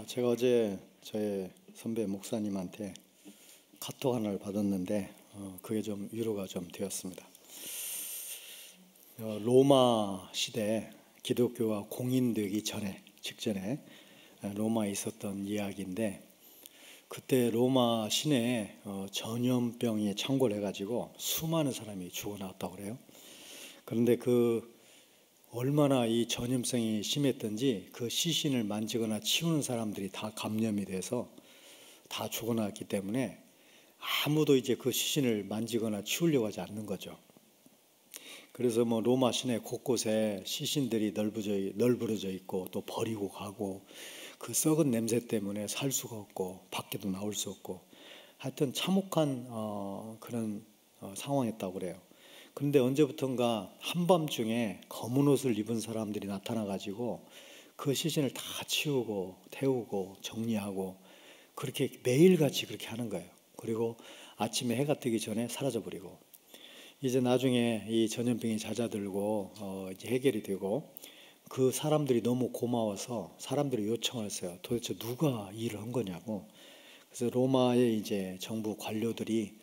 제가 어제 저의 선배 목사님한테 카톡 하나를 받았는데 그게 좀 위로가 좀 되었습니다. 로마 시대에 기독교가 공인되기 직전에 로마에 있었던 이야기인데, 그때 로마 시내에 전염병이 창궐해가지고 수많은 사람이 죽어나왔다고 그래요. 그런데 얼마나 이 전염성이 심했던지 그 시신을 만지거나 치우는 사람들이 다 감염이 돼서 다 죽어나왔기 때문에 아무도 이제 그 시신을 만지거나 치우려고 하지 않는 거죠. 그래서 로마 시내 곳곳에 시신들이 널브러져 있고 또 버리고 가고, 그 썩은 냄새 때문에 살 수가 없고 밖에도 나올 수 없고, 하여튼 참혹한 그런 상황이었다고 그래요. 그런데 언제부턴가 한밤중에 검은 옷을 입은 사람들이 나타나가지고 그 시신을 다 치우고 태우고 정리하고, 그렇게 매일같이 그렇게 하는 거예요. 그리고 아침에 해가 뜨기 전에 사라져버리고, 이제 나중에 이 전염병이 잦아들고 이제 해결이 되고, 그 사람들이 너무 고마워서 사람들이 요청을 했어요. 도대체 누가 이 일을 한 거냐고. 그래서 로마의 이제 정부 관료들이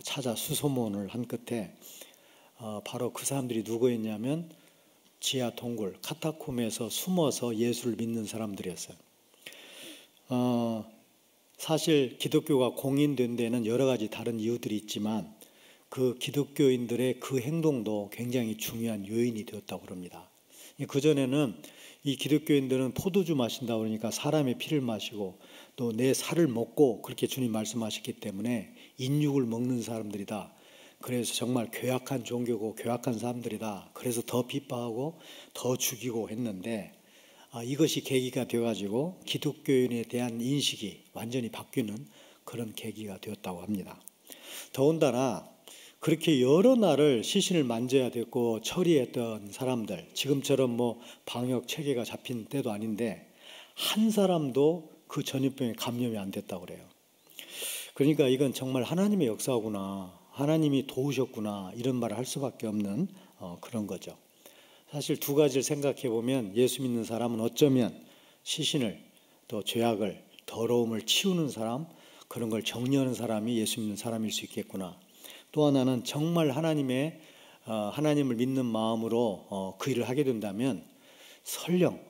찾아 수소문을 한 끝에 바로 그 사람들이 누구였냐면 지하 동굴 카타콤에서 숨어서 예수를 믿는 사람들이었어요. 사실 기독교가 공인된 데는 여러 가지 다른 이유들이 있지만, 그 기독교인들의 그 행동도 굉장히 중요한 요인이 되었다고 합니다. 그전에는 이 기독교인들은 포도주 마신다 그러니까 사람의 피를 마시고 또 내 살을 먹고, 그렇게 주님 말씀하셨기 때문에 인육을 먹는 사람들이다. 그래서 정말 괴악한 종교고 괴악한 사람들이다. 그래서 더 핍박하고 더 죽이고 했는데, 이것이 계기가 되어가지고 기독교인에 대한 인식이 완전히 바뀌는 그런 계기가 되었다고 합니다. 더군다나 그렇게 여러 날을 시신을 만져야 됐고 처리했던 사람들, 지금처럼 방역 체계가 잡힌 때도 아닌데 한 사람도 그 전염병에 감염이 안 됐다고 그래요. 그러니까 이건 정말 하나님의 역사구나, 하나님이 도우셨구나, 이런 말을 할 수밖에 없는 그런 거죠. 사실 두 가지를 생각해 보면 예수 믿는 사람은 어쩌면 시신을, 또 죄악을, 더러움을 치우는 사람, 그런 걸 정리하는 사람이 예수 믿는 사람일 수 있겠구나. 또 하나는 정말 하나님을 믿는 마음으로 그 일을 하게 된다면 설령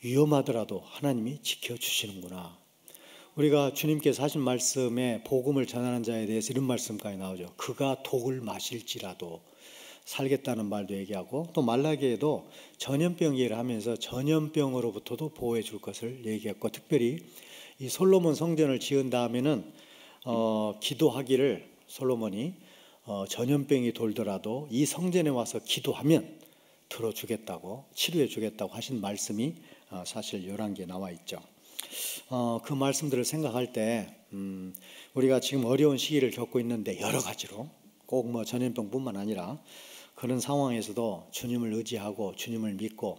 위험하더라도 하나님이 지켜주시는구나. 우리가 주님께서 하신 말씀에 복음을 전하는 자에 대해서 이런 말씀까지 나오죠. 그가 독을 마실지라도 살겠다는 말도 얘기하고, 또 말라기에도 전염병 얘기를 하면서 전염병으로부터도 보호해 줄 것을 얘기했고, 특별히 이 솔로몬 성전을 지은 다음에는 기도하기를 솔로몬이 전염병이 돌더라도 이 성전에 와서 기도하면 들어주겠다고, 치료해 주겠다고 하신 말씀이 사실 열왕기에 나와 있죠. 그 말씀들을 생각할 때 우리가 지금 어려운 시기를 겪고 있는데, 여러 가지로 꼭 전염병뿐만 아니라 그런 상황에서도 주님을 의지하고 주님을 믿고,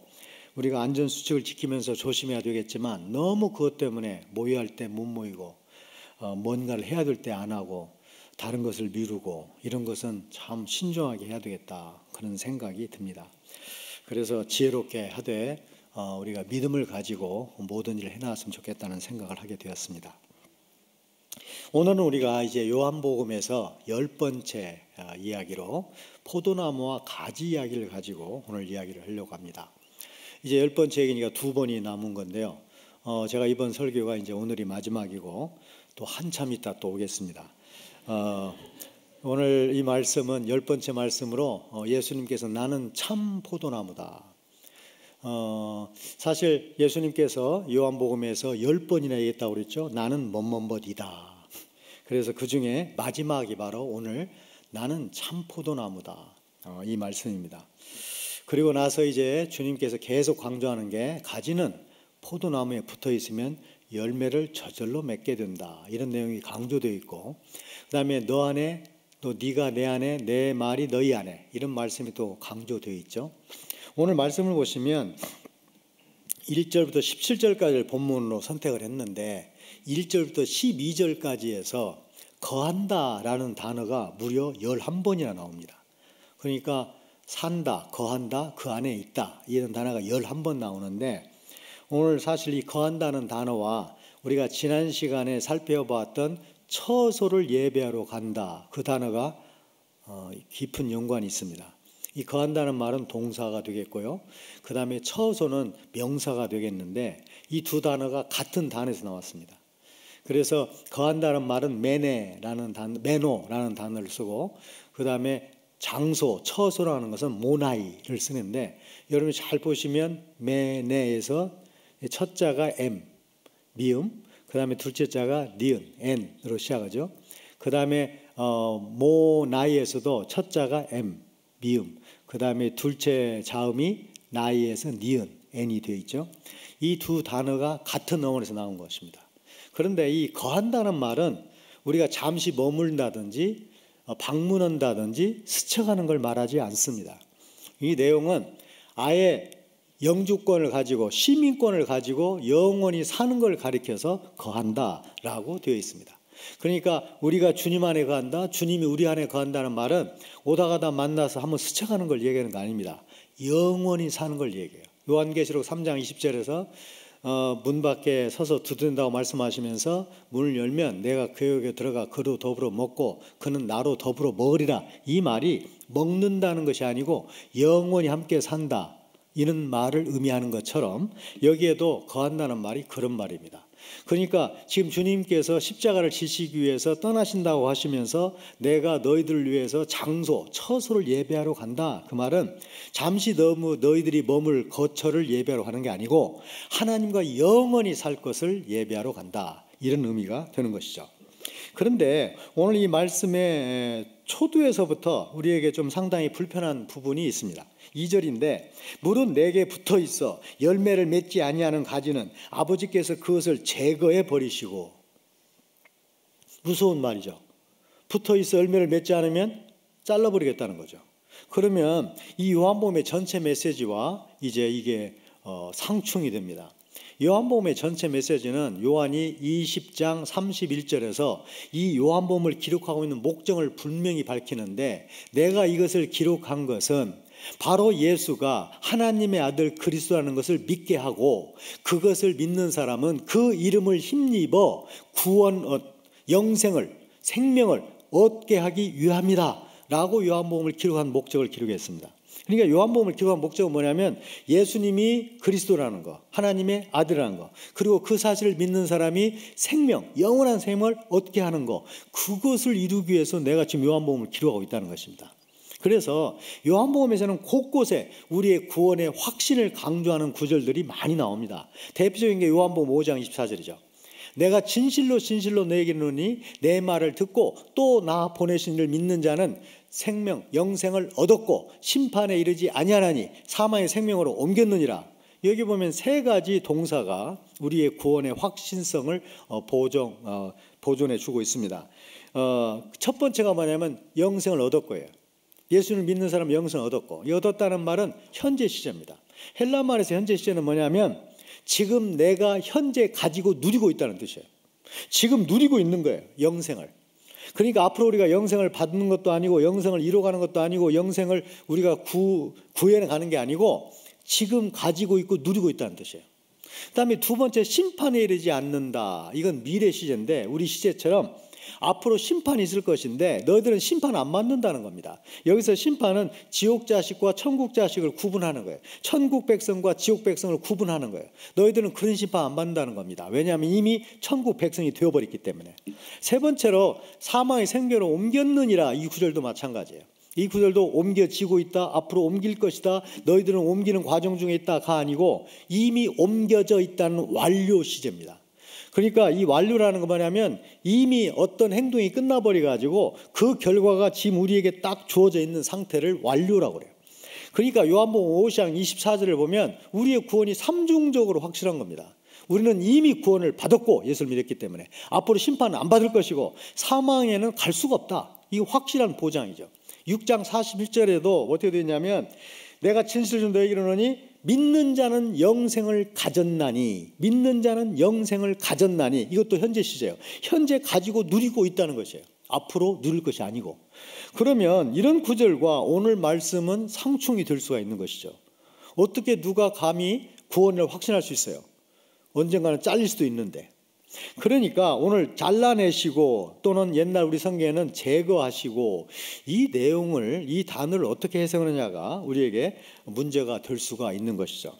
우리가 안전수칙을 지키면서 조심해야 되겠지만 너무 그것 때문에 모여야 할 때 못 모이고 뭔가를 해야 될 때 안 하고 다른 것을 미루고, 이런 것은 참 신중하게 해야 되겠다, 그런 생각이 듭니다. 그래서 지혜롭게 하되 우리가 믿음을 가지고 모든 일을 해나갔으면 좋겠다는 생각을 하게 되었습니다. 오늘은 우리가 이제 요한복음에서 10번째 이야기로 포도나무와 가지 이야기를 가지고 오늘 이야기를 하려고 합니다. 이제 10번째 얘기니까 2번이 남은 건데요. 제가 이번 설교가 이제 오늘이 마지막이고 또 한참 있다 또 오겠습니다. 오늘 이 말씀은 10번째 말씀으로 예수님께서 나는 참 포도나무다. 사실 예수님께서 요한복음에서 10번이나 얘기했다고 그랬죠. 나는 뭐뭐뭐이다. 그래서 그 중에 마지막이 바로 오늘 나는 참 포도나무다, 이 말씀입니다. 그리고 나서 이제 주님께서 계속 강조하는 게, 가지는 포도나무에 붙어 있으면 열매를 저절로 맺게 된다, 이런 내용이 강조되어 있고, 그 다음에 너 안에, 또 네가 내 안에, 내 말이 너희 안에, 이런 말씀이 또 강조되어 있죠. 오늘 말씀을 보시면 1절부터 17절까지를 본문으로 선택을 했는데 1절부터 12절까지에서 거한다라는 단어가 무려 11번이나 나옵니다. 그러니까 산다, 거한다, 그 안에 있다, 이런 단어가 11번 나오는데, 오늘 사실 이 거한다는 단어와 우리가 지난 시간에 살펴봤던 처소를 예배하러 간다, 그 단어가 깊은 연관이 있습니다. 이 거한다는 말은 동사가 되겠고요. 그 다음에 처소는 명사가 되겠는데 이 두 단어가 같은 단어에서 나왔습니다. 그래서 거한다는 말은 매노라는 단어를 쓰고, 그 다음에 장소, 처소라는 것은 모나이를 쓰는데, 여러분이 잘 보시면 매네에서 첫 자가 M, 미음, 그 다음에 둘째 자가 니은, N으로 시작하죠. 그 다음에 모나이에서도 첫 자가 M, 미음, 그 다음에 둘째 자음이 나이에서 니은, N이 되어 있죠. 이 두 단어가 같은 어원에서 나온 것입니다. 그런데 이 거한다는 말은 우리가 잠시 머물다든지 방문한다든지 스쳐가는 걸 말하지 않습니다. 이 내용은 아예 영주권을 가지고 시민권을 가지고 영원히 사는 걸 가리켜서 거한다라고 되어 있습니다. 그러니까 우리가 주님 안에 거한다, 주님이 우리 안에 거한다는 말은 오다 가다 만나서 한번 스쳐가는 걸 얘기하는 거 아닙니다. 영원히 사는 걸 얘기해요. 요한계시록 3장 20절에서 문 밖에 서서 두드린다고 말씀하시면서 문을 열면 내가 그에게 들어가 그로 더불어 먹고 그는 나로 더불어 먹으리라. 이 말이 먹는다는 것이 아니고 영원히 함께 산다, 이런 말을 의미하는 것처럼 여기에도 거한다는 말이 그런 말입니다. 그러니까 지금 주님께서 십자가를 지시기 위해서 떠나신다고 하시면서 내가 너희들을 위해서 장소, 처소를 예배하러 간다, 그 말은 잠시 너희들이 머물 거처를 예배하러 가는 게 아니고 하나님과 영원히 살 것을 예배하러 간다, 이런 의미가 되는 것이죠. 그런데 오늘 이 말씀의 초두에서부터 우리에게 좀 상당히 불편한 부분이 있습니다. 2절인데 물은 내게 붙어 있어 열매를 맺지 아니하는 가지는 아버지께서 그것을 제거해 버리시고. 무서운 말이죠. 붙어 있어 열매를 맺지 않으면 잘라버리겠다는 거죠. 그러면 이 요한복음의 전체 메시지와 이제 이게 상충이 됩니다. 요한복음의 전체 메시지는 요한이 20장 31절에서 이 요한복음을 기록하고 있는 목적을 분명히 밝히는데, 내가 이것을 기록한 것은 바로 예수가 하나님의 아들 그리스도라는 것을 믿게 하고 그것을 믿는 사람은 그 이름을 힘입어 구원, 영생을, 생명을 얻게 하기 위함이다 라고 요한복음을 기록한 목적을 기록했습니다. 그러니까 요한복음을 기록한 목적은 뭐냐면 예수님이 그리스도라는 거, 하나님의 아들이라는 거, 그리고 그 사실을 믿는 사람이 생명, 영원한 생명을 얻게 하는 거, 그것을 이루기 위해서 내가 지금 요한복음을 기록하고 있다는 것입니다. 그래서 요한복음에서는 곳곳에 우리의 구원의 확신을 강조하는 구절들이 많이 나옵니다. 대표적인 게 요한복음 5장 24절이죠. 내가 진실로 진실로 너에게 이르노니 내 말을 듣고 또 나 보내신 이를 믿는 자는 생명, 영생을 얻었고 심판에 이르지 아니하나니 사망의 생명으로 옮겼느니라. 여기 보면 세 가지 동사가 우리의 구원의 확신성을 보존해 주고 있습니다. 첫 번째가 뭐냐면 영생을 얻었고요. 예수를 믿는 사람은 영생을 얻었고, 이 얻었다는 말은 현재 시제입니다. 헬라 말에서 현재 시제는 뭐냐면 지금 내가 현재 가지고 누리고 있다는 뜻이에요. 지금 누리고 있는 거예요, 영생을. 그러니까 앞으로 우리가 영생을 받는 것도 아니고 영생을 이뤄가는 것도 아니고 영생을 우리가 구해내 가는 게 아니고 지금 가지고 있고 누리고 있다는 뜻이에요. 그 다음에 두 번째, 심판에 이르지 않는다. 이건 미래 시제인데 우리 시제처럼 앞으로 심판이 있을 것인데 너희들은 심판 안 받는다는 겁니다. 여기서 심판은 지옥 자식과 천국 자식을 구분하는 거예요. 천국 백성과 지옥 백성을 구분하는 거예요. 너희들은 그런 심판 안 받는다는 겁니다. 왜냐하면 이미 천국 백성이 되어버렸기 때문에. 세 번째로 사망의 생명으로 옮겼느니라. 이 구절도 마찬가지예요. 이 구절도 옮겨지고 있다, 앞으로 옮길 것이다, 너희들은 옮기는 과정 중에 있다가 아니고 이미 옮겨져 있다는 완료 시제입니다. 그러니까 이 완료라는 거 뭐냐면 이미 어떤 행동이 끝나버려가지고 그 결과가 지금 우리에게 딱 주어져 있는 상태를 완료라고 그래요. 그러니까 요한복음 5장 24절을 보면 우리의 구원이 삼중적으로 확실한 겁니다. 우리는 이미 구원을 받았고 예수를 믿었기 때문에 앞으로 심판은 안 받을 것이고 사망에는 갈 수가 없다. 이거 확실한 보장이죠. 6장 41절에도 어떻게 되냐면 내가 진실로 너에게 이르노니 믿는 자는 영생을 가졌나니, 믿는 자는 영생을 가졌나니, 이것도 현재 시제예요. 현재 가지고 누리고 있다는 것이에요. 앞으로 누릴 것이 아니고. 그러면 이런 구절과 오늘 말씀은 상충이 될 수가 있는 것이죠. 어떻게 누가 감히 구원을 확신할 수 있어요? 언젠가는 잘릴 수도 있는데. 그러니까 오늘 잘라내시고 또는 옛날 우리 성경에는 제거하시고 이 내용을, 이 단어를 어떻게 해석하느냐가 우리에게 문제가 될 수가 있는 것이죠.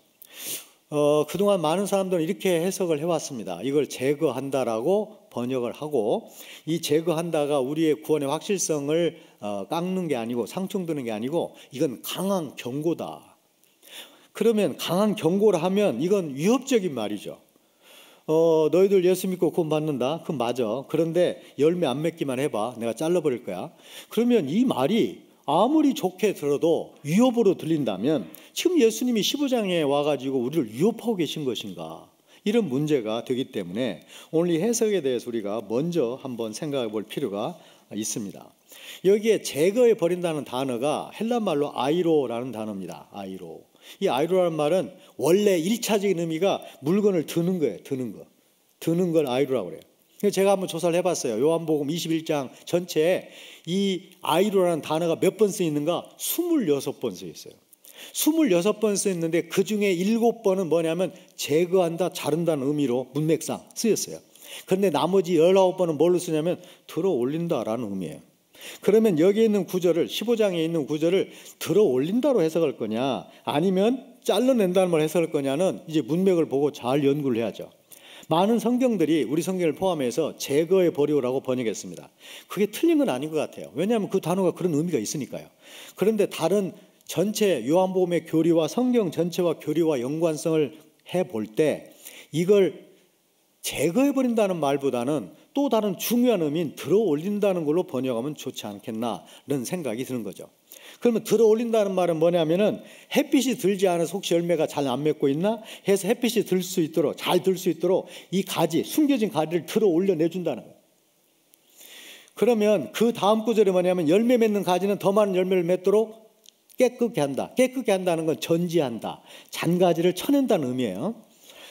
그동안 많은 사람들은 이렇게 해석을 해왔습니다. 이걸 제거한다라고 번역을 하고, 이 제거한다가 우리의 구원의 확실성을 깎는 게 아니고 상충되는 게 아니고 이건 강한 경고다. 그러면 강한 경고를 하면 이건 위협적인 말이죠. 너희들 예수 믿고 구원 받는다? 그건 맞아. 그런데 열매 안 맺기만 해봐. 내가 잘라버릴 거야. 그러면 이 말이 아무리 좋게 들어도 위협으로 들린다면 지금 예수님이 15장에 와가지고 우리를 위협하고 계신 것인가? 이런 문제가 되기 때문에 오늘 이 해석에 대해서 우리가 먼저 한번 생각해 볼 필요가 있습니다. 여기에 제거해 버린다는 단어가 헬라말로 아이로라는 단어입니다. 아이로. 이 아이로라는 말은 원래 1차적인 의미가 물건을 드는 거예요. 드는 거. 드는 걸 아이로라고 그래요. 제가 한번 조사를 해봤어요. 요한복음 21장 전체에 이 아이로라는 단어가 몇 번 쓰이는가? 26번 쓰였어요. 26번 쓰였는데 그 중에 7번은 뭐냐면 제거한다, 자른다는 의미로 문맥상 쓰였어요. 그런데 나머지 19번은 뭘로 쓰냐면 들어 올린다라는 의미예요. 그러면 여기 있는 구절을, 15장에 있는 구절을 들어 올린다로 해석할 거냐 아니면 잘라낸다는 말 해석할 거냐는 이제 문맥을 보고 잘 연구를 해야죠. 많은 성경들이 우리 성경을 포함해서 제거해 버리라고 번역했습니다. 그게 틀린 건 아닌 것 같아요. 왜냐하면 그 단어가 그런 의미가 있으니까요. 그런데 다른 전체 요한복음의 교리와 성경 전체와 교리와 연관성을 해볼 때 이걸 제거해 버린다는 말보다는 또 다른 중요한 의미인 들어 올린다는 걸로 번역하면 좋지 않겠나라는 생각이 드는 거죠. 그러면 들어 올린다는 말은 뭐냐면은 햇빛이 들지 않아서 혹시 열매가 잘 안 맺고 있나 해서 햇빛이 들 수 있도록, 잘 들 수 있도록 이 가지, 숨겨진 가지를 들어 올려내준다는 거예요. 그러면 그 다음 구절이 뭐냐면 열매 맺는 가지는 더 많은 열매를 맺도록 깨끗게 한다. 깨끗게 한다는 건 전지한다. 잔가지를 쳐낸다는 의미예요.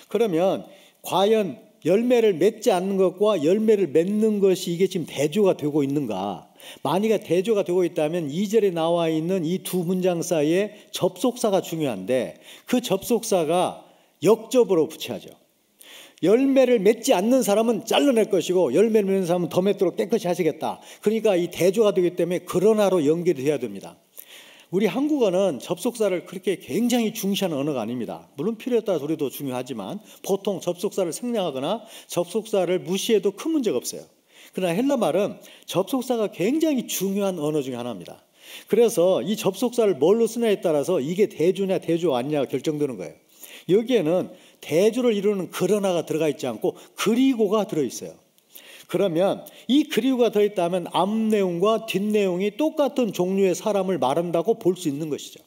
그러면 과연 열매를 맺지 않는 것과 열매를 맺는 것이 이게 지금 대조가 되고 있는가? 만약에 대조가 되고 있다면 2절에 나와 있는 이 두 문장 사이에 접속사가 중요한데 그 접속사가 역접으로 붙여야죠. 열매를 맺지 않는 사람은 잘라낼 것이고 열매를 맺는 사람은 더 맺도록 깨끗이 하시겠다. 그러니까 이 대조가 되기 때문에 그러나로 연결이 돼야 됩니다. 우리 한국어는 접속사를 그렇게 굉장히 중시하는 언어가 아닙니다. 물론 필요에 따라 우리도 중요하지만 보통 접속사를 생략하거나 접속사를 무시해도 큰 문제가 없어요. 그러나 헬라 말은 접속사가 굉장히 중요한 언어 중에 하나입니다. 그래서 이 접속사를 뭘로 쓰냐에 따라서 이게 대조냐 대조 아니냐가 결정되는 거예요. 여기에는 대조를 이루는 그러나가 들어가 있지 않고 그리고가 들어있어요. 그러면 이 그리고가 들어있다면 앞내용과 뒷내용이 똑같은 종류의 사람을 말한다고 볼 수 있는 것이죠.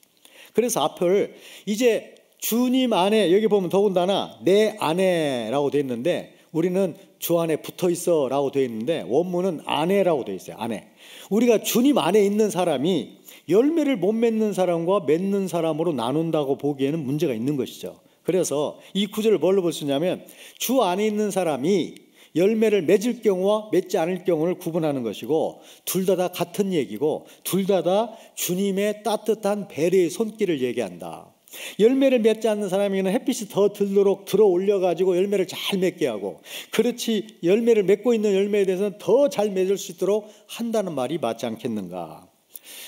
그래서 앞을 이제 주님 안에, 여기 보면 더군다나 내 안에라고 되어 있는데 우리는 주 안에 붙어 있어 라고 되어 있는데 원문은 안에라고 되어 있어요. 안에. 우리가 주님 안에 있는 사람이 열매를 못 맺는 사람과 맺는 사람으로 나눈다고 보기에는 문제가 있는 것이죠. 그래서 이 구절을 뭘로 볼 수 있냐면 주 안에 있는 사람이 열매를 맺을 경우와 맺지 않을 경우를 구분하는 것이고 둘 다 같은 얘기고 둘 다 주님의 따뜻한 배려의 손길을 얘기한다. 열매를 맺지 않는 사람에게는 햇빛이 더 들도록 들어 올려가지고 열매를 잘 맺게 하고 그렇지 열매를 맺고 있는 열매에 대해서는 더 잘 맺을 수 있도록 한다는 말이 맞지 않겠는가.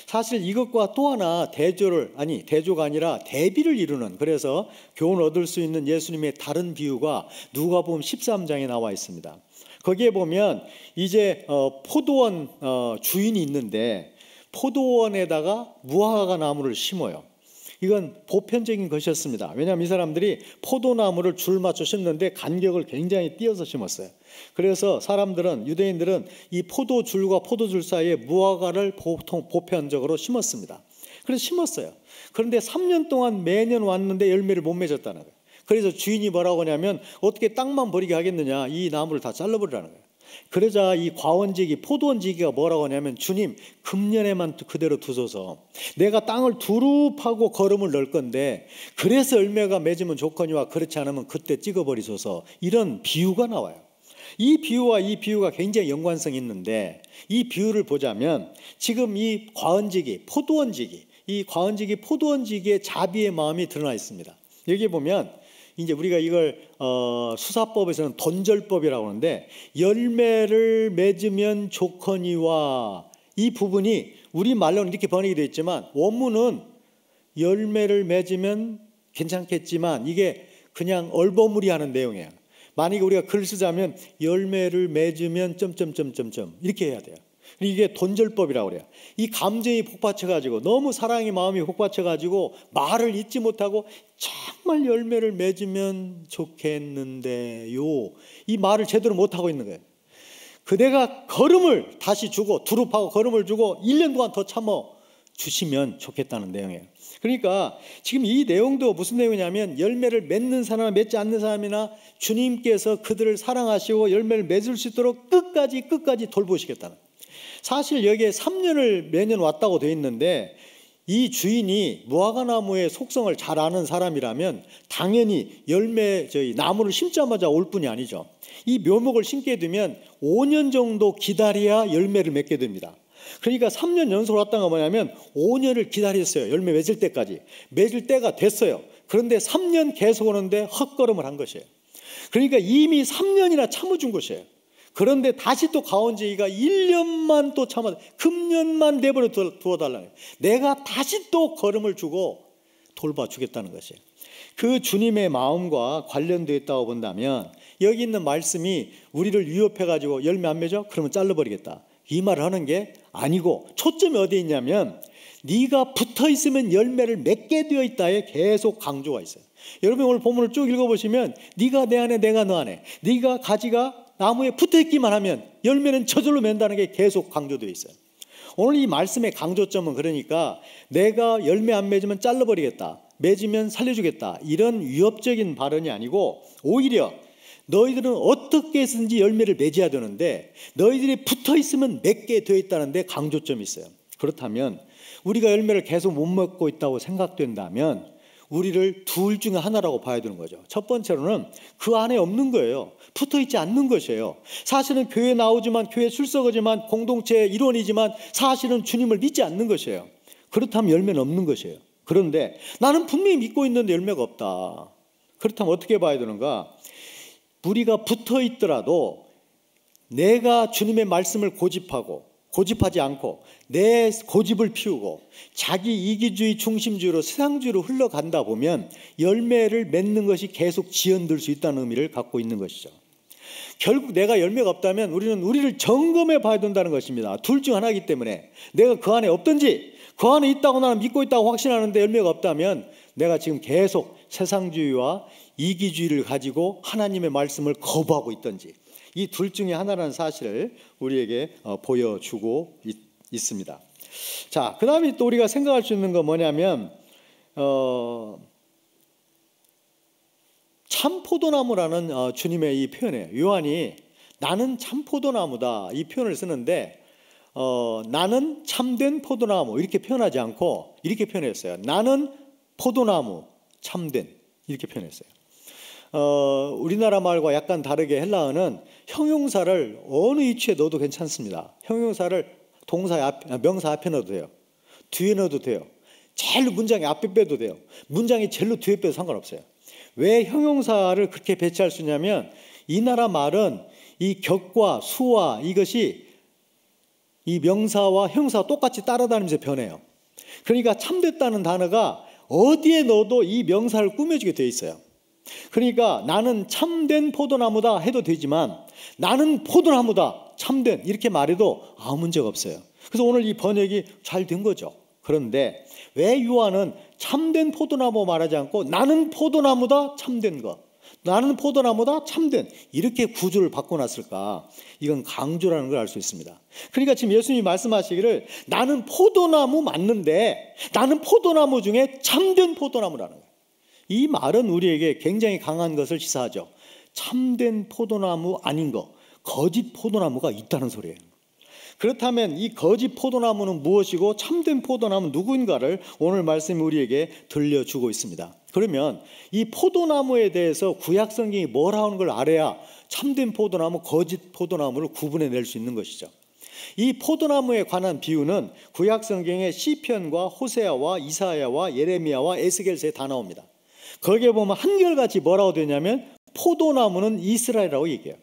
사실 이것과 또 하나 대조가 아니라 대비를 이루는, 그래서 교훈을 얻을 수 있는 예수님의 다른 비유가 누가복음 13장에 나와 있습니다. 거기에 보면 이제 포도원 주인이 있는데 포도원에다가 무화과 나무를 심어요. 이건 보편적인 것이었습니다. 왜냐하면 이 사람들이 포도나무를 줄 맞춰 심는데 간격을 굉장히 띄어서 심었어요. 그래서 유대인들은 이 포도줄과 포도줄 사이에 무화과를 보통 보편적으로 심었습니다. 그래서 심었어요. 그런데 3년 동안 매년 왔는데 열매를 못 맺었다는 거예요. 그래서 주인이 뭐라고 하냐면 어떻게 땅만 버리게 하겠느냐, 이 나무를 다 잘라버리라는 거예요. 그러자 이 과원지기, 포도원지기가 뭐라고 하냐면 주님 금년에만 그대로 두소서. 내가 땅을 두루 파고 거름을 넣을 건데 그래서 열매가 맺으면 좋거니와 그렇지 않으면 그때 찍어버리소서. 이런 비유가 나와요. 이 비유와 이 비유가 굉장히 연관성이 있는데 이 비유를 보자면 지금 이 과원지기, 포도원지기, 이 과원지기, 포도원지기의 자비의 마음이 드러나 있습니다. 여기 보면 이제 우리가 이걸 수사법에서는 돈절법이라고 하는데, 열매를 맺으면 좋거니와, 이 부분이 우리 말로는 이렇게 번역이 되어 있지만 원문은 열매를 맺으면 괜찮겠지만 이게 그냥 얼버무리하는 내용이에요. 만약에 우리가 글 쓰자면 열매를 맺으면 점점점점점 이렇게 해야 돼요. 이게 돈절법이라고 그래요. 이 감정이 폭받쳐가지고, 너무 사랑의 마음이 폭받쳐가지고 말을 잊지 못하고 정말 열매를 맺으면 좋겠는데요, 이 말을 제대로 못하고 있는 거예요. 그대가 걸음을 다시 주고, 두릅하고 걸음을 주고 1년 동안 더 참아 주시면 좋겠다는 내용이에요. 그러니까 지금 이 내용도 무슨 내용이냐면, 열매를 맺는 사람이나 맺지 않는 사람이나 주님께서 그들을 사랑하시고 열매를 맺을 수 있도록 끝까지 돌보시겠다는. 사실 여기에 3년을 매년 왔다고 되어 있는데, 이 주인이 무화과나무의 속성을 잘 아는 사람이라면 당연히 나무를 심자마자 올 뿐이 아니죠. 이 묘목을 심게 되면 5년 정도 기다려야 열매를 맺게 됩니다. 그러니까 3년 연속으로 왔다는 건 뭐냐면 5년을 기다렸어요. 열매 맺을 때까지. 맺을 때가 됐어요. 그런데 3년 계속 오는데 헛걸음을 한 것이에요. 그러니까 이미 3년이나 참아준 것이에요. 그런데 다시 또 가온지기가 1년만 또 참아, 금년만 내버려 두어달라는 거예요. 내가 다시 또 걸음을 주고 돌봐주겠다는 것이에요. 그 주님의 마음과 관련되어 있다고 본다면, 여기 있는 말씀이 우리를 위협해가지고 열매 안 맺어? 그러면 잘라버리겠다, 이 말을 하는 게 아니고, 초점이 어디에 있냐면 네가 붙어있으면 열매를 맺게 되어 있다에 계속 강조가 있어요. 여러분 오늘 본문을 쭉 읽어보시면 네가 내 안에 내가 너 안에, 네가 가지가 나무에 붙어있기만 하면 열매는 저절로 맺는다는 게 계속 강조되어 있어요. 오늘 이 말씀의 강조점은 그러니까 내가 열매 안 맺으면 잘라버리겠다, 맺으면 살려주겠다, 이런 위협적인 발언이 아니고, 오히려 너희들은 어떻게 해서든지 열매를 맺어야 되는데 너희들이 붙어있으면 맺게 되어 있다는 데 강조점이 있어요. 그렇다면 우리가 열매를 계속 못 맺고 있다고 생각된다면 우리를 둘 중에 하나라고 봐야 되는 거죠. 첫 번째로는 그 안에 없는 거예요. 붙어있지 않는 것이에요. 사실은 교회에 나오지만, 교회 출석하지만, 공동체의 일원이지만 사실은 주님을 믿지 않는 것이에요. 그렇다면 열매는 없는 것이에요. 그런데 나는 분명히 믿고 있는데 열매가 없다. 그렇다면 어떻게 봐야 되는가? 우리가 붙어있더라도 내가 주님의 말씀을 고집하지 않고 내 고집을 피우고 자기 이기주의 중심주의로 세상주의로 흘러간다 보면 열매를 맺는 것이 계속 지연될 수 있다는 의미를 갖고 있는 것이죠. 결국 내가 열매가 없다면 우리는 우리를 점검해 봐야 된다는 것입니다. 둘 중 하나이기 때문에 내가 그 안에 없든지, 그 안에 있다고 나는 믿고 있다고 확신하는데 열매가 없다면 내가 지금 계속 세상주의와 이기주의를 가지고 하나님의 말씀을 거부하고 있든지, 이 둘 중에 하나라는 사실을 우리에게 보여주고 있습니다. 자, 그 다음에 또 우리가 생각할 수 있는 건 뭐냐면 참포도나무라는 주님의 이 표현이에요. 요한이 나는 참포도나무다, 이 표현을 쓰는데 나는 참된 포도나무 이렇게 표현하지 않고 이렇게 표현했어요. 나는 포도나무 참된, 이렇게 표현했어요. 우리나라 말과 약간 다르게 헬라어는 형용사를 어느 위치에 넣어도 괜찮습니다. 형용사를 명사 앞에 넣어도 돼요. 뒤에 넣어도 돼요. 제일 문장의 앞에 빼도 돼요. 문장의 제일 뒤에 빼도 상관없어요. 왜 형용사를 그렇게 배치할 수 있냐면, 이 나라 말은 이 격과 수와 이것이 이 명사와 형사가 똑같이 따라다니면서 변해요. 그러니까 참됐다는 단어가 어디에 넣어도 이 명사를 꾸며주게 되어 있어요. 그러니까 나는 참된 포도나무다 해도 되지만 나는 포도나무다 참된 이렇게 말해도 아무 문제가 없어요. 그래서 오늘 이 번역이 잘 된 거죠. 그런데 왜 요한은 참된 포도나무 말하지 않고 나는 포도나무다 참된 것, 나는 포도나무다 참된, 이렇게 구조를 바꿔놨을까? 이건 강조라는 걸 알 수 있습니다. 그러니까 지금 예수님이 말씀하시기를 나는 포도나무 맞는데 나는 포도나무 중에 참된 포도나무라는 거예요. 이 말은 우리에게 굉장히 강한 것을 시사하죠. 참된 포도나무 아닌 거, 거짓 포도나무가 있다는 소리예요. 그렇다면 이 거짓 포도나무는 무엇이고 참된 포도나무는 누구인가를 오늘 말씀이 우리에게 들려주고 있습니다. 그러면 이 포도나무에 대해서 구약 성경이 뭐라 하는 걸 알아야 참된 포도나무, 거짓 포도나무를 구분해낼 수 있는 것이죠. 이 포도나무에 관한 비유는 구약 성경의 시편과 호세아와 이사야와 예레미야와 에스겔서에 다 나옵니다. 거기에 보면 한결같이 뭐라고 되냐면 포도나무는 이스라엘이라고 얘기해요.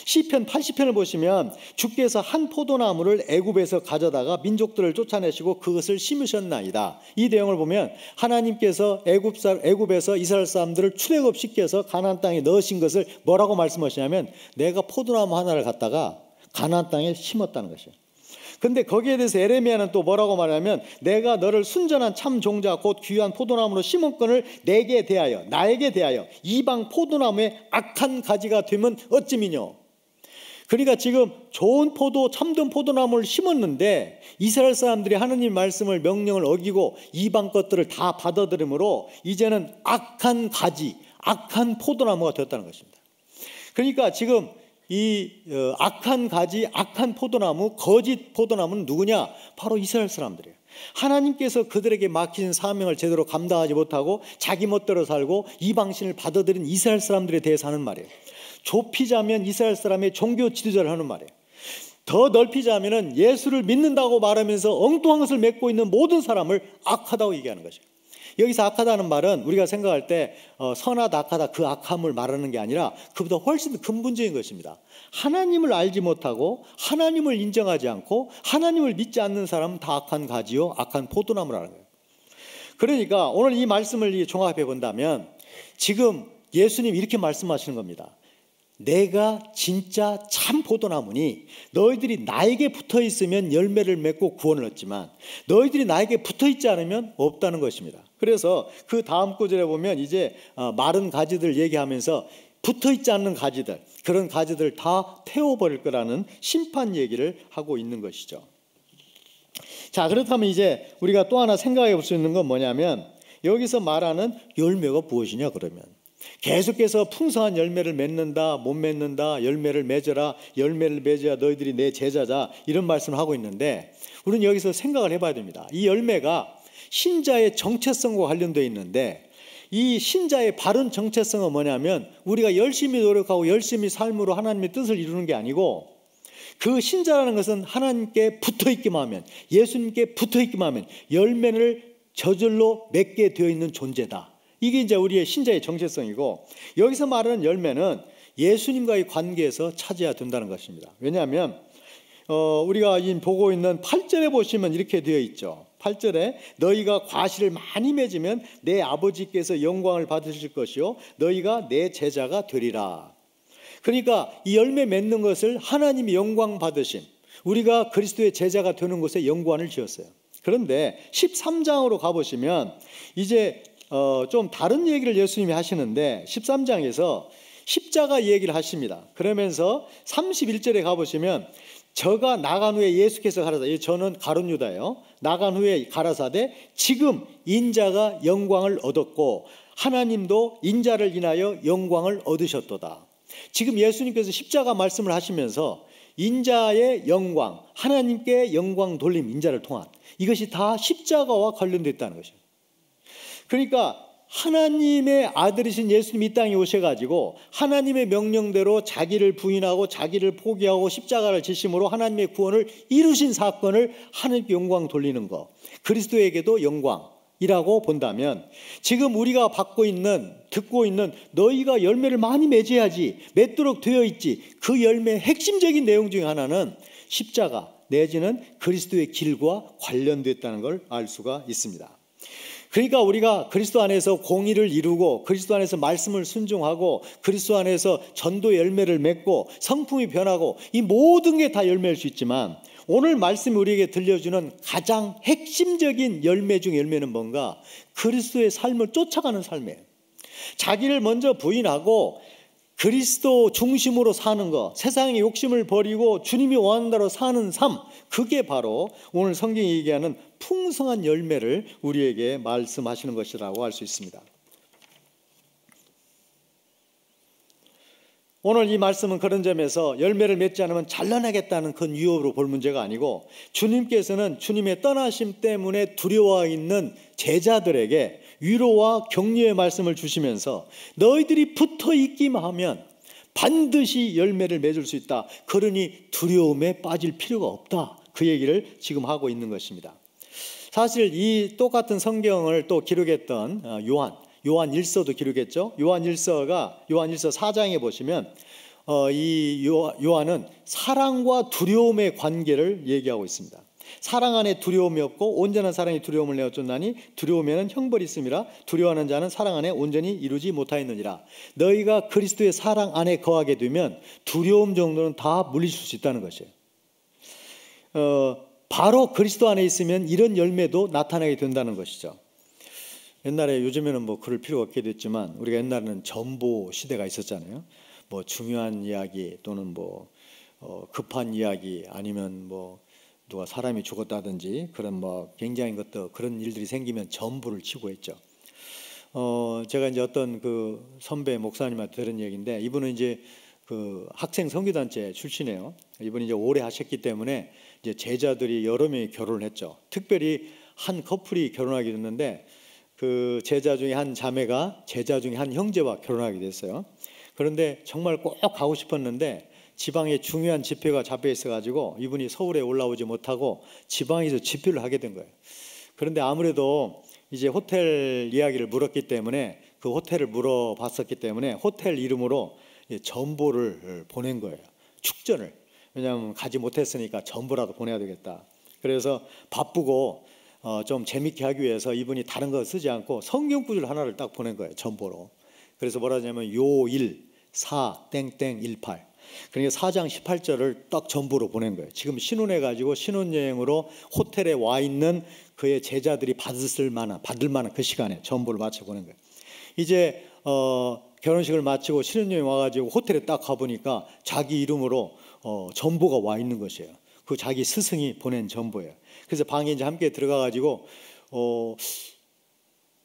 시편 80편을 보시면 주께서 한 포도나무를 애굽에서 가져다가 민족들을 쫓아내시고 그것을 심으셨나이다. 이 내용을 보면 하나님께서 애굽에서 이스라엘 사람들을 출애굽시켜서 가나안 땅에 넣으신 것을 뭐라고 말씀하시냐면 내가 포도나무 하나를 갖다가 가나안 땅에 심었다는 것이에요. 근데 거기에 대해서 에레미야는 또 뭐라고 말하냐면 내가 너를 순전한 참 종자 곧 귀한 포도나무로 심은건을 내게 대하여 나에게 대하여 이방 포도나무의 악한 가지가 되면 어찌미뇨. 그러니까 지금 좋은 포도 참된 포도나무를 심었는데 이스라엘 사람들이 하나님 말씀을 명령을 어기고 이방 것들을 다 받아들이므로 이제는 악한 가지 악한 포도나무가 되었다는 것입니다. 그러니까 지금 이 악한 가지, 악한 포도나무, 거짓 포도나무는 누구냐? 바로 이스라엘 사람들이에요. 하나님께서 그들에게 맡긴 사명을 제대로 감당하지 못하고 자기 멋대로 살고 이방신을 받아들인 이스라엘 사람들에 대해서 하는 말이에요. 좁히자면 이스라엘 사람의 종교 지도자를 하는 말이에요. 더 넓히자면 예수를 믿는다고 말하면서 엉뚱한 것을 맺고 있는 모든 사람을 악하다고 얘기하는 것이에요. 여기서 악하다는 말은 우리가 생각할 때 선하다 악하다 그 악함을 말하는 게 아니라 그보다 훨씬 더 근본적인 것입니다. 하나님을 알지 못하고 하나님을 인정하지 않고 하나님을 믿지 않는 사람은 다 악한 가지요 악한 포도나무라는 거예요. 그러니까 오늘 이 말씀을 종합해 본다면 지금 예수님 이렇게 말씀하시는 겁니다. 내가 진짜 참 포도나무니 너희들이 나에게 붙어 있으면 열매를 맺고 구원을 얻지만 너희들이 나에게 붙어 있지 않으면 없다는 것입니다. 그래서 그 다음 구절에 보면 이제 마른 가지들 얘기하면서 붙어 있지 않는 가지들 그런 가지들 다 태워버릴 거라는 심판 얘기를 하고 있는 것이죠. 자, 그렇다면 이제 우리가 또 하나 생각해 볼 수 있는 건 뭐냐면 여기서 말하는 열매가 무엇이냐 그러면 계속해서 풍성한 열매를 맺는다 못 맺는다 열매를 맺어라 열매를 맺어야 너희들이 내 제자자 이런 말씀을 하고 있는데 우리는 여기서 생각을 해봐야 됩니다. 이 열매가 신자의 정체성과 관련되어 있는데 이 신자의 바른 정체성은 뭐냐면 우리가 열심히 노력하고 열심히 삶으로 하나님의 뜻을 이루는 게 아니고 그 신자라는 것은 하나님께 붙어있기만 하면 예수님께 붙어있기만 하면 열매를 저절로 맺게 되어 있는 존재다. 이게 이제 우리의 신자의 정체성이고 여기서 말하는 열매는 예수님과의 관계에서 찾아야 된다는 것입니다. 왜냐하면 우리가 보고 있는 8절에 보시면 이렇게 되어 있죠. 8절에 너희가 과실을 많이 맺으면 내 아버지께서 영광을 받으실 것이요 너희가 내 제자가 되리라. 그러니까 이 열매 맺는 것을 하나님이 영광 받으심 우리가 그리스도의 제자가 되는 것에 연관을 지었어요. 그런데 13장으로 가보시면 이제 좀 다른 얘기를 예수님이 하시는데 13장에서 십자가 얘기를 하십니다. 그러면서 31절에 가보시면 저가 나간 후에 예수께서 가라사대 저는 가룟 유다예요. 나간 후에 가라사대 지금 인자가 영광을 얻었고 하나님도 인자를 인하여 영광을 얻으셨도다. 지금 예수님께서 십자가 말씀을 하시면서 인자의 영광 하나님께 영광 돌림 인자를 통한 이것이 다 십자가와 관련되어 있다는 것이에요. 그러니까 하나님의 아들이신 예수님이 이 땅에 오셔가지고 하나님의 명령대로 자기를 부인하고 자기를 포기하고 십자가를 지심으로 하나님의 구원을 이루신 사건을 하나님께 영광 돌리는 것 그리스도에게도 영광이라고 본다면 지금 우리가 듣고 있는 너희가 열매를 많이 맺어야지 맺도록 되어 있지 그 열매의 핵심적인 내용 중에 하나는 십자가 내지는 그리스도의 길과 관련됐다는 걸 알 수가 있습니다. 그러니까 우리가 그리스도 안에서 공의를 이루고 그리스도 안에서 말씀을 순종하고 그리스도 안에서 전도 열매를 맺고 성품이 변하고 이 모든 게 다 열매일 수 있지만 오늘 말씀이 우리에게 들려주는 가장 핵심적인 열매 중 열매는 뭔가 그리스도의 삶을 쫓아가는 삶이에요. 자기를 먼저 부인하고 그리스도 중심으로 사는 것 세상의 욕심을 버리고 주님이 원하는 대로 사는 삶 그게 바로 오늘 성경이 얘기하는 풍성한 열매를 우리에게 말씀하시는 것이라고 할 수 있습니다. 오늘 이 말씀은 그런 점에서 열매를 맺지 않으면 잘라내겠다는 그 유혹으로 볼 문제가 아니고 주님께서는 주님의 떠나심 때문에 두려워 있는 제자들에게 위로와 격려의 말씀을 주시면서 너희들이 붙어 있기만 하면 반드시 열매를 맺을 수 있다. 그러니 두려움에 빠질 필요가 없다. 그 얘기를 지금 하고 있는 것입니다. 사실 이 똑같은 성경을 또 기록했던 요한일서도 기록했죠. 요한일서 4장에 보시면 이 요한은 사랑과 두려움의 관계를 얘기하고 있습니다. 사랑 안에 두려움이 없고 온전한 사랑이 두려움을 내어쫓나니 두려움에는 형벌이 있음이라. 두려워하는 자는 사랑 안에 온전히 이루지 못하였느니라. 너희가 그리스도의 사랑 안에 거하게 되면 두려움 정도는 다 물리칠 수 있다는 것이에요. 바로 그리스도 안에 있으면 이런 열매도 나타나게 된다는 것이죠. 옛날에, 요즘에는 뭐 그럴 필요가 없게 됐지만, 우리가 옛날에는 전보 시대가 있었잖아요. 뭐 중요한 이야기 또는 뭐 급한 이야기, 아니면 뭐 누가 사람이 죽었다든지 그런 뭐 굉장히 그런 일들이 생기면 전부를 치고 했죠. 제가 이제 어떤 그 선배 목사님한테 들은 얘기인데, 이분은 이제 그 학생 선교단체 출신이에요. 이분이 이제 오래 하셨기 때문에 이제 제자들이 여러 명이 결혼을 했죠. 특별히 한 커플이 결혼하게 됐는데, 그 제자 중에 한 자매가 제자 중에 한 형제와 결혼하게 됐어요. 그런데 정말 꼭 가고 싶었는데 지방에 중요한 집회가 잡혀 있어가지고 이분이 서울에 올라오지 못하고 지방에서 집회를 하게 된 거예요. 그런데 아무래도 이제 호텔 이야기를 물었기 때문에, 그 호텔을 물어봤었기 때문에 호텔 이름으로 전보를 보낸 거예요. 축전을. 왜냐하면 가지 못했으니까 전보라도 보내야 되겠다. 그래서 바쁘고 좀 재밌게 하기 위해서 이분이 다른 거 쓰지 않고 성경 구절 하나를 딱 보낸 거예요. 전보로. 그래서 뭐라 하냐면 요1 4 땡땡 18. 그러니까 4장 18절을 딱 전보로 보낸 거예요. 지금 신혼해가지고 신혼여행으로 호텔에 와 있는 그의 제자들이 받을 만한 그 시간에 전보를 맞춰 보낸 거예요. 이제 결혼식을 마치고 신혼여행 와가지고 호텔에 딱 가보니까 자기 이름으로 전보가 와 있는 것이에요. 그 자기 스승이 보낸 전보예요. 그래서 방에 이제 함께 들어가가지고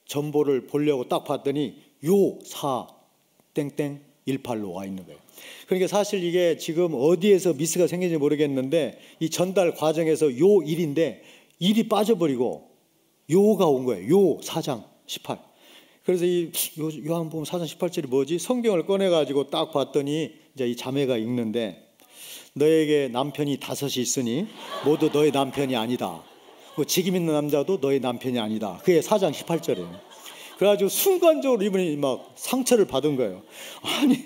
전보를 보려고 딱 봤더니 요 4 땡땡 18로 와 있는 거예요. 그러니까 사실 이게 지금 어디에서 미스가 생긴지 모르겠는데, 이 전달 과정에서 요 1인데 1이 빠져버리고 요가 온 거예요. 요 4장 18. 그래서 이 요한복음 4장 18절이 뭐지? 성경을 꺼내가지고 딱 봤더니 이제 이 자매가 읽는데, 너에게 남편이 5이 있으니 모두 너의 남편이 아니다. 그 직임 있는 남자도 너의 남편이 아니다. 그게 4장 18절이에요. 그래가지고 순간적으로 이분이 막 상처를 받은 거예요. 아니,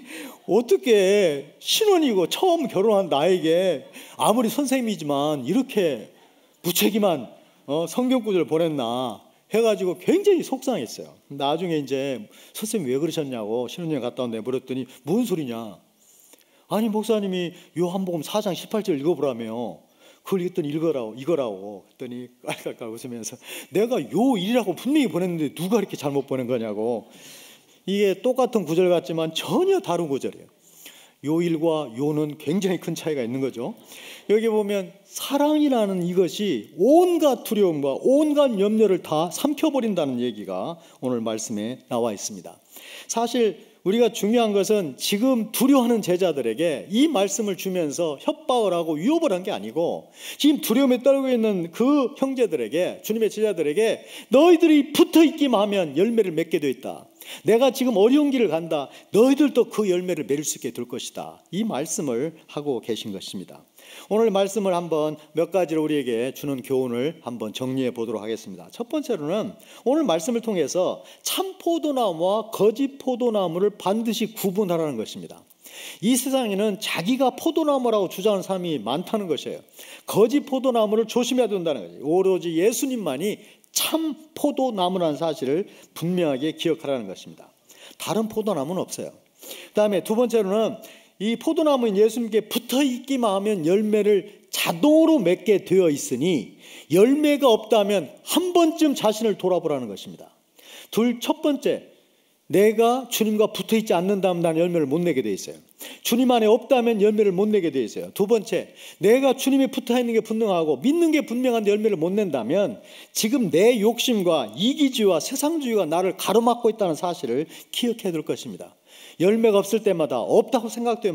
어떻게 신혼이고 처음 결혼한 나에게 아무리 선생님이지만 이렇게 무책임한 성경 구절을 보냈나 해가지고 굉장히 속상했어요. 나중에 이제 선생님 왜 그러셨냐고 신혼여행 갔다 온데 물었더니, 무슨 소리냐? 아니, 목사님이 요한복음 4장 18절 읽어보라며. 그걸 이거라고 했더니 깔깔깔 웃으면서, 내가 요 1이라고 분명히 보냈는데 누가 이렇게 잘못 보낸 거냐고. 이게 똑같은 구절 같지만 전혀 다른 구절이에요. 요 1과 요는 굉장히 큰 차이가 있는 거죠. 여기 보면 사랑이라는 이것이 온갖 두려움과 온갖 염려를 다 삼켜버린다는 얘기가 오늘 말씀에 나와 있습니다. 사실 우리가 중요한 것은 지금 두려워하는 제자들에게 이 말씀을 주면서 협박을 하고 위협을 한 게 아니고, 지금 두려움에 떨고 있는 그 형제들에게, 주님의 제자들에게, 너희들이 붙어있기만 하면 열매를 맺게 되어 있다. 내가 지금 어려운 길을 간다. 너희들도 그 열매를 맺을 수 있게 될 것이다. 이 말씀을 하고 계신 것입니다. 오늘 말씀을 한번 몇 가지로 우리에게 주는 교훈을 한번 정리해 보도록 하겠습니다. 첫 번째로는 오늘 말씀을 통해서 참 포도나무와 거짓 포도나무를 반드시 구분하라는 것입니다. 이 세상에는 자기가 포도나무라고 주장하는 사람이 많다는 것이에요. 거짓 포도나무를 조심해야 된다는 거죠. 오로지 예수님만이 참 포도나무라는 사실을 분명하게 기억하라는 것입니다. 다른 포도나무는 없어요. 그 다음에 두 번째로는 이 포도나무인 예수님께 붙어있기만 하면 열매를 자동으로 맺게 되어 있으니, 열매가 없다면 한 번쯤 자신을 돌아보라는 것입니다. 첫 번째, 내가 주님과 붙어있지 않는다면 나는 열매를 못 내게 되어 있어요. 주님 안에 없다면 열매를 못 내게 되어 있어요. 두 번째, 내가 주님에 붙어있는 게 분명하고 믿는 게 분명한데 열매를 못 낸다면 지금 내 욕심과 이기주의와 세상주의가 나를 가로막고 있다는 사실을 기억해야 될 것입니다. 열매가 없을 때마다, 없다고 생각될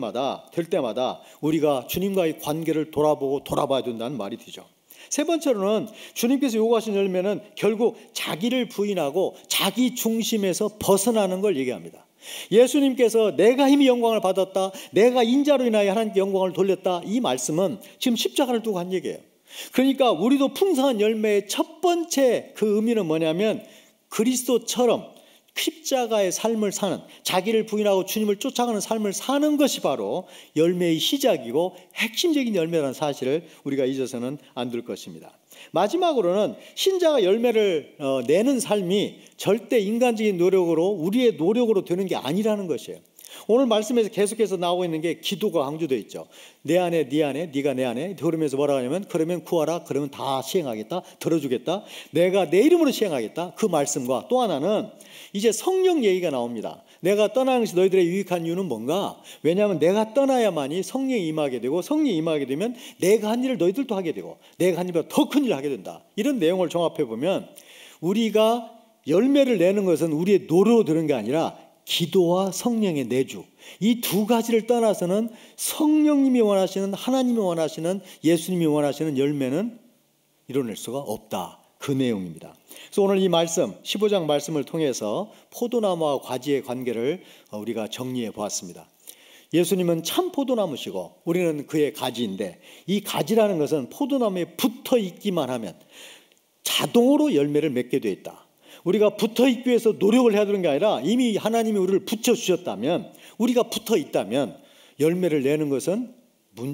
때마다 우리가 주님과의 관계를 돌아봐야 된다는 말이 되죠. 세 번째로는 주님께서 요구하신 열매는 결국 자기를 부인하고 자기 중심에서 벗어나는 걸 얘기합니다. 예수님께서 내가 힘이 영광을 받았다, 내가 인자로 인하여 하나님께 영광을 돌렸다, 이 말씀은 지금 십자가를 두고 한 얘기예요. 그러니까 우리도 풍성한 열매의 첫 번째 그 의미는 뭐냐면, 그리스도처럼 십자가의 삶을 사는, 자기를 부인하고 주님을 쫓아가는 삶을 사는 것이 바로 열매의 시작이고 핵심적인 열매라는 사실을 우리가 잊어서는 안 될 것입니다. 마지막으로는 신자가 열매를 내는 삶이 절대 인간적인 노력으로, 우리의 노력으로 되는 게 아니라는 것이에요. 오늘 말씀에서 계속해서 나오고 있는 게 기도가 강조되어 있죠. 내 안에 네 안에 네가 내 안에, 그러면서 뭐라고 하냐면 그러면 구하라, 그러면 다 시행하겠다, 들어주겠다, 내가 내 이름으로 시행하겠다, 그 말씀과 또 하나는 이제 성령 얘기가 나옵니다. 내가 떠나는 것이 너희들의 유익한 이유는 뭔가? 왜냐하면 내가 떠나야만이 성령이 임하게 되고, 성령이 임하게 되면 내가 한 일을 너희들도 하게 되고 내가 한 일보다 더 큰 일을 하게 된다. 이런 내용을 종합해 보면 우리가 열매를 내는 것은 우리의 노력으로 되는 게 아니라 기도와 성령의 내주, 이 두 가지를 떠나서는 성령님이 원하시는, 하나님이 원하시는, 예수님이 원하시는 열매는 이뤄낼 수가 없다. 그 내용입니다. 그래서 오늘 이 말씀, 15장 말씀을 통해서 포도나무와 과지의 관계를 우리가 정리해 보았습니다. 예수님은 참 포도나무시고 우리는 그의 가지인데, 이 가지라는 것은 포도나무에 붙어 있기만 하면 자동으로 열매를 맺게 되어 있다. 우리가 붙어 있기 위해서 노력을 해야 되는 게 아니라 이미 하나님이 우리를 붙여주셨다면, 우리가 붙어 있다면 열매를 내는 것은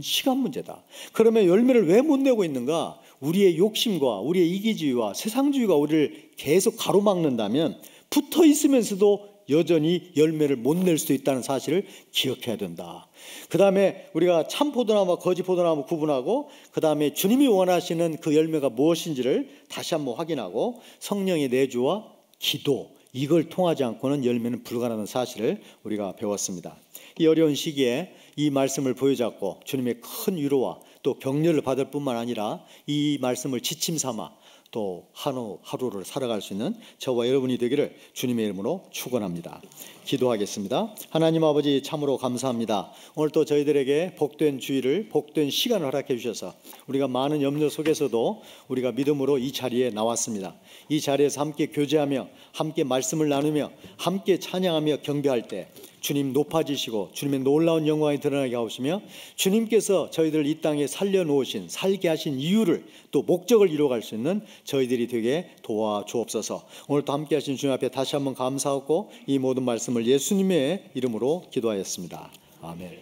시간 문제다. 그러면 열매를 왜 못 내고 있는가? 우리의 욕심과 우리의 이기주의와 세상주의가 우리를 계속 가로막는다면 붙어 있으면서도 여전히 열매를 못 낼 수 있다는 사실을 기억해야 된다. 그 다음에 우리가 참 포도나무와 거짓 포도나무 구분하고, 그 다음에 주님이 원하시는 그 열매가 무엇인지를 다시 한번 확인하고, 성령의 내주와 기도, 이걸 통하지 않고는 열매는 불가능한 사실을 우리가 배웠습니다. 이 어려운 시기에 이 말씀을 보여잡고 주님의 큰 위로와 또 격려를 받을 뿐만 아니라 이 말씀을 지침 삼아 또 하루를 살아갈 수 있는 저와 여러분이 되기를 주님의 이름으로 축원합니다. 기도하겠습니다. 하나님 아버지, 참으로 감사합니다. 오늘 또 저희들에게 복된 주일을, 복된 시간을 허락해 주셔서 우리가 많은 염려 속에서도 우리가 믿음으로 이 자리에 나왔습니다. 이 자리에서 함께 교제하며 함께 말씀을 나누며 함께 찬양하며 경배할 때 주님 높아지시고 주님의 놀라운 영광이 드러나게 하시며, 주님께서 저희들을 이 땅에 살려놓으신, 살게 하신 이유를, 또 목적을 이루어갈 수 있는 저희들이 되게 도와주옵소서. 오늘도 함께 하신 주님 앞에 다시 한번 감사하고 이 모든 말씀을 예수님의 이름으로 기도하였습니다. 아멘.